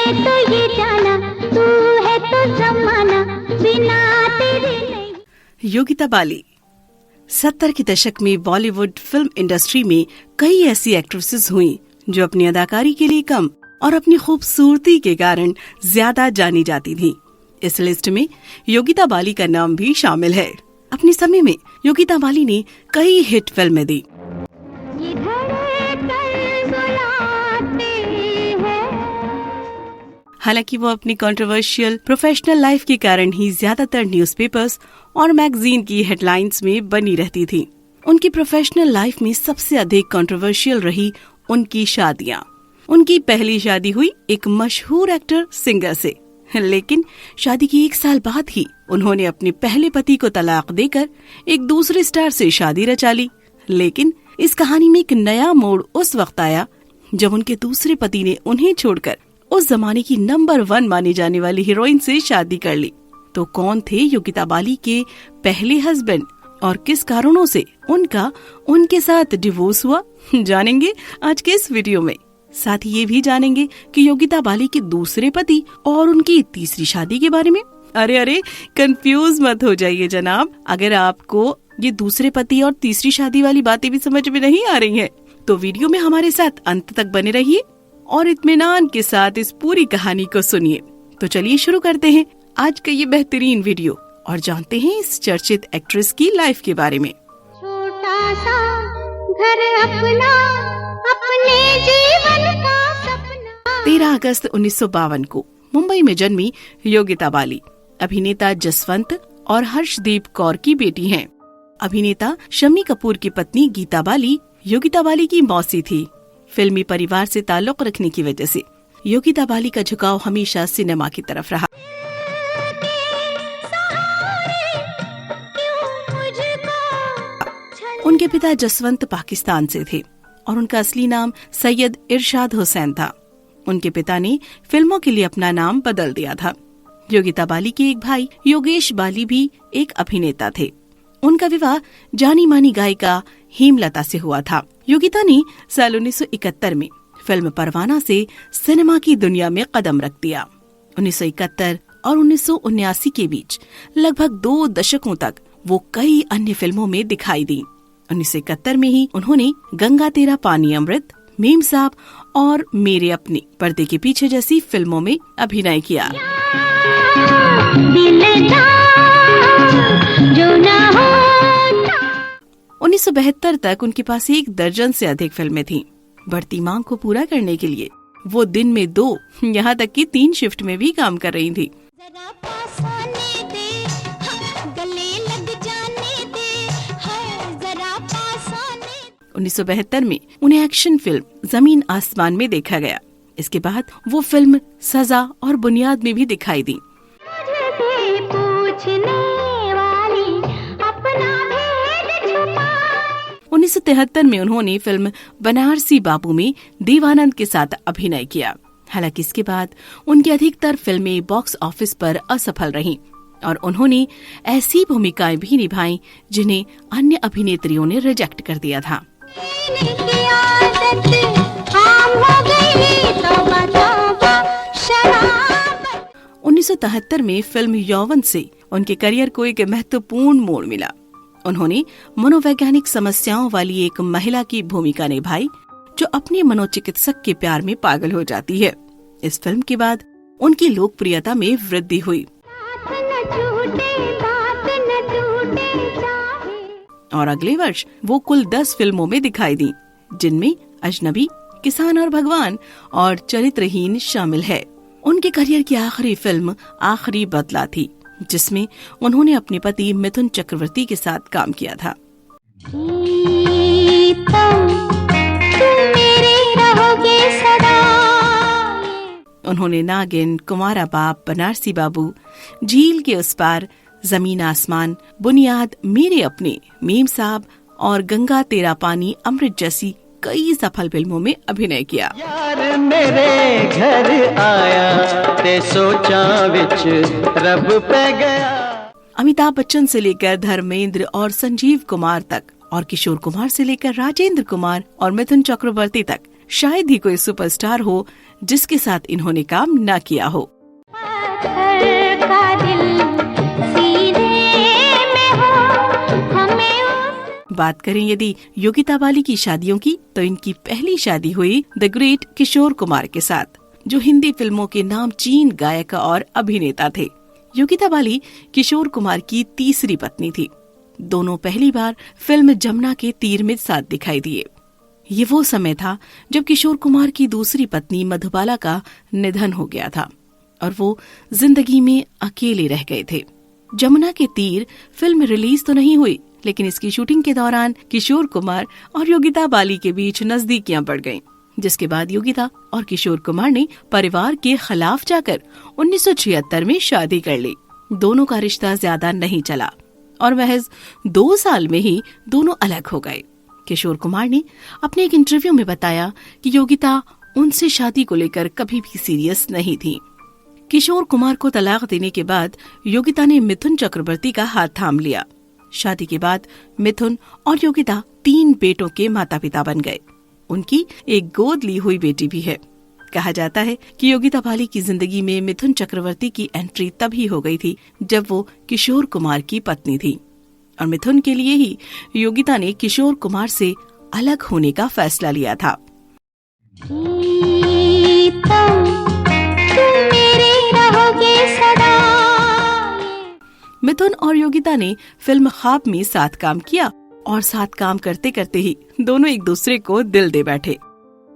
मैंने तो ये जाना, तू है तो जमाना, बिना तेरे नहीं। योगिता बाली 70 के दशक में बॉलीवुड फिल्म इंडस्ट्री में कई ऐसी एक्ट्रेसेस हुई जो अपनी अदाकारी के लिए कम और अपनी खूबसूरती के कारण ज्यादा जानी जाती थी। इस लिस्ट में योगिता बाली का नाम भी शामिल है। अपने समय में योगिता बाली ने कई हिट फिल्में दी। हालांकि वो अपनी कंट्रोवर्शियल प्रोफेशनल लाइफ के कारण ही ज्यादातर न्यूज़पेपर्स और मैगजीन की हेडलाइंस में बनी रहती थी। उनकी प्रोफेशनल लाइफ में सबसे अधिक कंट्रोवर्शियल रही उनकी शादियां। उनकी पहली शादी हुई एक मशहूर एक्टर सिंगर से, लेकिन शादी के 1 साल बाद ही उन्होंने अपने पहले पति को तलाक देकर एक दूसरे स्टार से शादी रचा ली। लेकिन इस कहानी में एक नया मोड़ उस वक्त आया जब उनके दूसरे पति ने उन्हें छोड़कर उस जमाने की नंबर 1 मानी जाने वाली हीरोइन से शादी कर ली। तो कौन थे योगिता बाली के पहले हस्बैंड और किस कारणों से उनके साथ डिवोर्स हुआ, जानेंगे आज के इस वीडियो में। साथ ही ये भी जानेंगे कि योगिता बाली के दूसरे पति और उनकी तीसरी शादी के बारे में। अरे कंफ्यूज मत हो जाइए जनाब, अगर आपको ये दूसरे पति और तीसरी शादी वाली बातें भी समझ में नहीं आ रही हैं, तो वीडियो में हमारे साथ अंत तक बने रहिए और इत्मीनान के साथ इस पूरी कहानी को सुनिए। तो चलिए शुरू करते हैं आज का ये बेहतरीन वीडियो और जानते हैं इस चर्चित एक्ट्रेस की लाइफ के बारे में। छोटा सा घर अपना, अपने जीवन का सपना। 13 अगस्त 1952 को मुंबई में जन्मी योगिता बाली अभिनेता जसवंत और हर्षदीप कौर की बेटी हैं। अभिनेता शम्मी कपूर की पत्नी गीता बाली योगिता बाली की मौसी थी। फिल्मी परिवार से ताल्लुक रखने की वजह से योगिता बाली का झुकाव हमेशा सिनेमा की तरफ रहा। उनके पिता जसवंत पाकिस्तान से थे और उनका असली नाम सैयद इरशाद हुसैन था। उनके पिता ने फिल्मों के लिए अपना नाम बदल दिया था। योगिता बाली के एक भाई योगेश बाली भी एक अभिनेता थे। उनका विवाह जानी मानी गायिका हेमलता से हुआ था। योगिता ने साल 1971 में फिल्म परवाना से सिनेमा की दुनिया में कदम रख दिया। 1971 और 1979 के बीच लगभग 2 दशकों तक वो कई अन्य फिल्मों में दिखाई दी। 1971 में ही उन्होंने गंगा तेरा पानी अमृत, मेम साहब और मेरे अपने, पर्दे के पीछे जैसी फिल्मों में अभिनय किया। 1972 तक उनके पास 1 दर्जन से अधिक फिल्में थीं। बढ़ती मांग को पूरा करने के लिए वो दिन में 2, यहाँ तक कि 3 शिफ्ट में भी काम कर रही थी। 1972 में उन्हें एक्शन फिल्म जमीन आसमान में देखा गया। इसके बाद वो फिल्म सजा और बुनियाद में भी दिखाई दी। 1973 में उन्होंने फिल्म बनारसी बाबू में देवानंद के साथ अभिनय किया। हालांकि इसके बाद उनकी अधिकतर फिल्में बॉक्स ऑफिस पर असफल रहीं और उन्होंने ऐसी भूमिकाएं भी निभाई जिन्हें अन्य अभिनेत्रियों ने रिजेक्ट कर दिया था। 1973 में फिल्म यौवन से उनके करियर को एक महत्वपूर्ण मोड़ मिला। उन्होंने मनोवैज्ञानिक समस्याओं वाली एक महिला की भूमिका निभाई जो अपने मनोचिकित्सक के प्यार में पागल हो जाती है। इस फिल्म के बाद उनकी लोकप्रियता में वृद्धि हुई और अगले वर्ष वो कुल 10 फिल्मों में दिखाई दी, जिनमें अजनबी, किसान और भगवान और चरित्रहीन शामिल है। उनके करियर की आखिरी फिल्म आखिरी बदला थी, जिसमें उन्होंने अपने पति मिथुन चक्रवर्ती के साथ काम किया था। उन्होंने नागिन, कुमारा बाप, बनारसी बाबू, झील के उस पार, जमीन आसमान, बुनियाद, मेरे अपने, मेम साहब और गंगा तेरा पानी अमृत जैसी कई सफल फिल्मों में अभिनय किया। यार मेरे घर आया ते सोचा विच रब पे गया। अमिताभ बच्चन से लेकर धर्मेंद्र और संजीव कुमार तक और किशोर कुमार से लेकर राजेंद्र कुमार और मिथुन चक्रवर्ती तक शायद ही कोई सुपरस्टार हो जिसके साथ इन्होंने काम न किया हो। पत्थर का दिल सीने में हो, हमें बात करें यदि योगिता बाली की शादियों की, तो इनकी पहली शादी हुई द ग्रेट किशोर कुमार के साथ, जो हिंदी फिल्मों के नामचीन गायक और अभिनेता थे। योगिता बाली किशोर कुमार की तीसरी पत्नी थी। दोनों पहली बार फिल्म जमुना के तीर में साथ दिखाई दिए। ये वो समय था जब किशोर कुमार की दूसरी पत्नी मधुबाला का निधन हो गया था और वो जिंदगी में अकेले रह गए थे। जमुना के तीर फिल्म रिलीज तो नहीं हुई, लेकिन इसकी शूटिंग के दौरान किशोर कुमार और योगिता बाली के बीच नजदीकियां बढ़ गईं, जिसके बाद योगिता और किशोर कुमार ने परिवार के खिलाफ जाकर 1976 में शादी कर ली। दोनों का रिश्ता ज्यादा नहीं चला और महज 2 साल में ही दोनों अलग हो गए। किशोर कुमार ने अपने एक इंटरव्यू में बताया कि योगिता उनसे शादी को लेकर कभी भी सीरियस नहीं थी। किशोर कुमार को तलाक देने के बाद योगिता ने मिथुन चक्रवर्ती का हाथ थाम लिया। शादी के बाद मिथुन और योगिता 3 बेटों के माता पिता बन गए। उनकी एक गोद ली हुई बेटी भी है। कहा जाता है कि योगिता बाली की जिंदगी में मिथुन चक्रवर्ती की एंट्री तभी हो गई थी जब वो किशोर कुमार की पत्नी थी और मिथुन के लिए ही योगिता ने किशोर कुमार से अलग होने का फैसला लिया था। मिथुन और योगिता ने फिल्म ख्वाब में साथ काम किया और साथ काम करते करते ही दोनों एक दूसरे को दिल दे बैठे।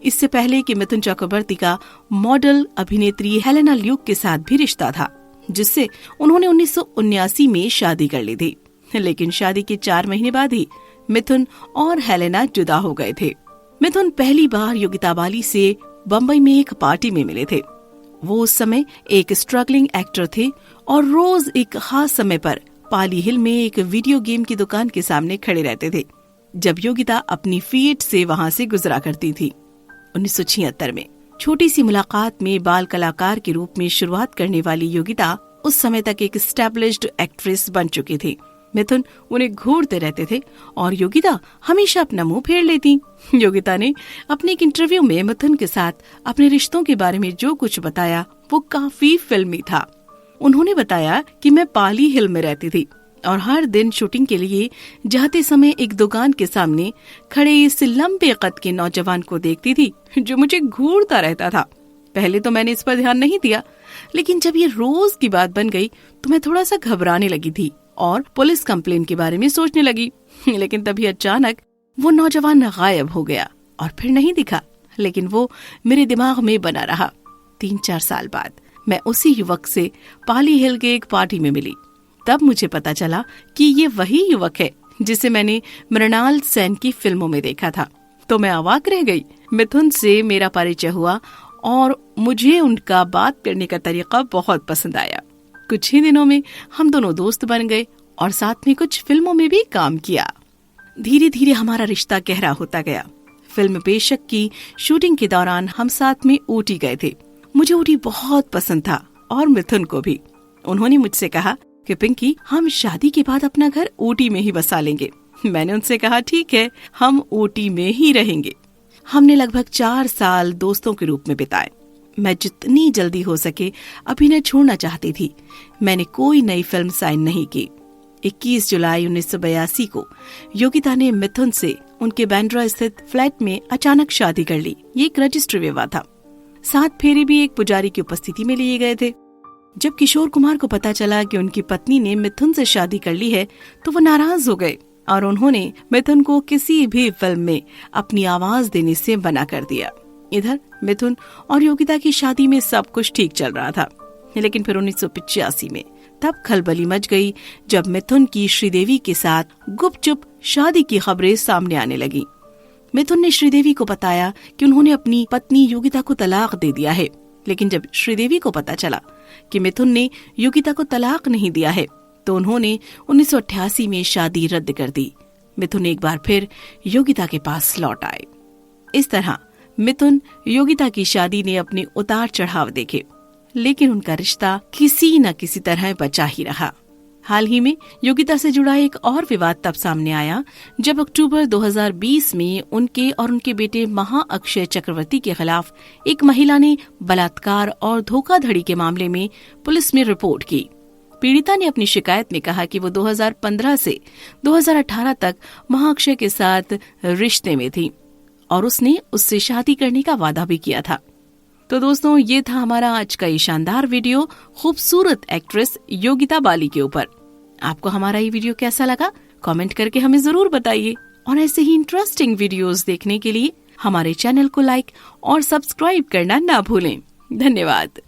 इससे पहले कि मिथुन चक्रवर्ती का मॉडल अभिनेत्री हेलेना ल्यूक के साथ भी रिश्ता था, जिससे उन्होंने 1979 में शादी कर ली थी। लेकिन शादी के 4 महीने बाद ही मिथुन और हेलेना जुदा हो गए थे। मिथुन पहली बार योगिता बाली से बम्बई में एक पार्टी में मिले थे। वो उस समय एक स्ट्रगलिंग एक्टर थे और रोज एक खास समय पर पाली हिल में एक वीडियो गेम की दुकान के सामने खड़े रहते थे, जब योगिता अपनी फीट से वहां से गुजरा करती थी। 1976 में छोटी सी मुलाकात में बाल कलाकार के रूप में शुरुआत करने वाली योगिता उस समय तक एक एस्टैब्लिश्ड एक्ट्रेस बन चुकी थी। मिथुन उन्हें घूरते रहते थे और योगिता हमेशा अपना मुंह फेर लेती। योगिता ने अपने एक इंटरव्यू में मिथुन के साथ अपने रिश्तों के बारे में जो कुछ बताया वो काफी फिल्मी था। उन्होंने बताया कि मैं पाली हिल में रहती थी और हर दिन शूटिंग के लिए जाते समय एक दुकान के सामने खड़े इस लंबे कद के नौजवान को देखती थी जो मुझे घूरता रहता था। पहले तो मैंने इस पर ध्यान नहीं दिया, लेकिन जब ये रोज की बात बन गई तो मैं थोड़ा सा घबराने लगी थी और पुलिस कंप्लेन के बारे में सोचने लगी। लेकिन तभी अचानक वो नौजवान गायब हो गया और फिर नहीं दिखा, लेकिन वो मेरे दिमाग में बना रहा। 3-4 साल बाद मैं उसी युवक से पाली हिल के एक पार्टी में मिली। तब मुझे पता चला कि ये वही युवक है जिसे मैंने मृणाल सेन की फिल्मों में देखा था। तो मैं अवाक रह गई। मिथुन से मेरा परिचय हुआ और मुझे उनका बात करने का तरीका बहुत पसंद आया। कुछ ही दिनों में हम दोनों दोस्त बन गए और साथ में कुछ फिल्मों में भी काम किया। धीरे धीरे हमारा रिश्ता गहरा होता गया। फिल्म बेशक की शूटिंग के दौरान हम साथ में ऊटी गए थे। मुझे ऊटी बहुत पसंद था और मिथुन को भी। उन्होंने मुझसे कहा कि पिंकी, हम शादी के बाद अपना घर ऊटी में ही बसा लेंगे। मैंने उनसे कहा ठीक है, हम ऊटी में ही रहेंगे। हमने लगभग 4 साल दोस्तों के रूप में बिताए। मैं जितनी जल्दी हो सके अभिनय छोड़ना चाहती थी। मैंने कोई नई फिल्म साइन नहीं की। 21 जुलाई 1982 को योगिता ने मिथुन से उनके बांद्रा स्थित फ्लैट में अचानक शादी कर ली। ये एक रजिस्ट्री विवाह था। 7 फेरे भी एक पुजारी की उपस्थिति में लिए गए थे। जब किशोर कुमार को पता चला कि उनकी पत्नी ने मिथुन से शादी कर ली है तो वो नाराज हो गए और उन्होंने मिथुन को किसी भी फिल्म में अपनी आवाज देने से मना कर दिया। इधर मिथुन और योगिता की शादी में सब कुछ ठीक चल रहा था, लेकिन फिर 1985 में तब खलबली मच गई जब मिथुन की श्रीदेवी के साथ गुपचुप शादी की खबरें सामने आने लगी। मिथुन ने श्रीदेवी को बताया कि उन्होंने अपनी पत्नी योगिता को तलाक दे दिया है, लेकिन जब श्रीदेवी को पता चला कि मिथुन ने योगिता को तलाक नहीं दिया है तो उन्होंने 1988 में शादी रद्द कर दी। मिथुन एक बार फिर योगिता के पास लौट आए। इस तरह मिथुन योगिता की शादी ने अपने उतार चढ़ाव देखे, लेकिन उनका रिश्ता किसी न किसी तरह बचा ही रहा। हाल ही में योगिता से जुड़ा एक और विवाद तब सामने आया जब अक्टूबर 2020 में उनके और उनके बेटे महाअक्षय चक्रवर्ती के खिलाफ एक महिला ने बलात्कार और धोखाधड़ी के मामले में पुलिस में रिपोर्ट की। पीड़िता ने अपनी शिकायत में कहा कि वो 2015 से 2018 तक महाअक्षय के साथ रिश्ते में थी और उसने उससे शादी करने का वादा भी किया था। तो दोस्तों, ये था हमारा आज का ये शानदार वीडियो खूबसूरत एक्ट्रेस योगिता बाली के ऊपर। आपको हमारा ये वीडियो कैसा लगा कमेंट करके हमें जरूर बताइए और ऐसे ही इंटरेस्टिंग वीडियोस देखने के लिए हमारे चैनल को लाइक और सब्सक्राइब करना ना भूलें। धन्यवाद।